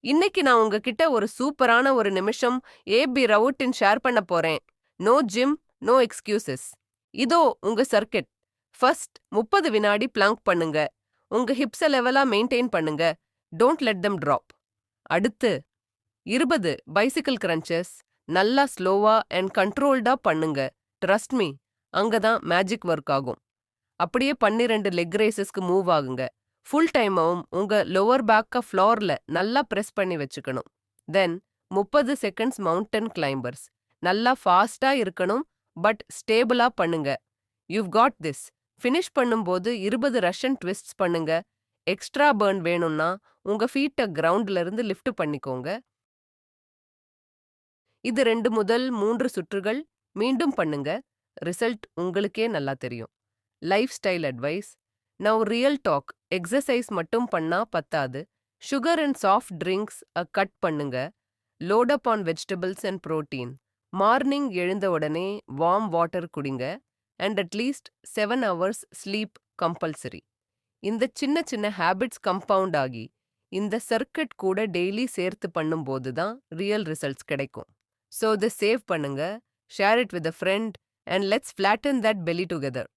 இன்னைக்கு நான் உங்ககிட்ட ஒரு சூப்பரான ஒரு நிமிஷம் ஏபி ரவுட்டின் ஷேர் பண்ண போறேன். No gym, no excuses. இதோ உங்க சர்க்கிட். ஃபர்ஸ்ட் 30 வினாடி பிளாங்க் பண்ணுங்க. உங்க ஹிப்ஸ லெவலா மெயின்டைன் பண்ணுங்க. Don't let them drop. அடுத்து 20 பைசிக்கிள் கிரன்ச்சஸ். நல்லா ஸ்லோவா அண்ட் கண்ட்ரோல்டா பண்ணுங்க. ட்ரஸ்ட் மீ, அங்கதான் மேஜிக் ஒர்க் ஆகும். அப்படியே 12 லெக் ரேசஸ்க்கு மூவ் ஆகுங்க. ஃபுல் டைமாவும் உங்க லோவர் பேக்க ஃப்ளோர்ல நல்லா பிரஸ் பண்ணி வச்சுக்கணும். தென் 30 செகண்ட்ஸ் மவுண்டன் கிளைம்பர்ஸ். நல்லா ஃபாஸ்டா இருக்கணும், பட் ஸ்டேபிளா பண்ணுங்க. யூ've காட் திஸ். ஃபினிஷ் பண்ணும்போது 20 ரஷ்யன் ட்விஸ்ட்ஸ் பண்ணுங்க. எக்ஸ்ட்ரா பர்ன் வேணும்னா உங்க ஃபீட்ட கிரவுண்ட்ல இருந்து லிஃப்ட் பண்ணிக்கோங்க. இது 2 முதல் 3 சுற்றுகள் மீண்டும் பண்ணுங்க. ரிசல்ட் உங்களுக்கே நல்லா தெரியும். Life style advice. Now real talk. Exercise மட்டும் பண்ணா பத்தாது. Sugar and soft drinks cut பண்ணுங்க. Load up on vegetables and protein. Morning எழுந்த உடனே வார்ம் வாட்டர் குடிங்க. And at least 7 hours sleep compulsory. இந்த சின்ன சின்ன ஹேபிட்ஸ் கம்பவுண்ட் ஆகி இந்த சர்க்கிட் கூட டெய்லி சேர்த்து பண்ணும்போது தான் ரியல் ரிசல்ட்ஸ் கிடைக்கும். ஸோ இதை சேவ் பண்ணுங்க, share it with a friend, and let's flatten that belly together.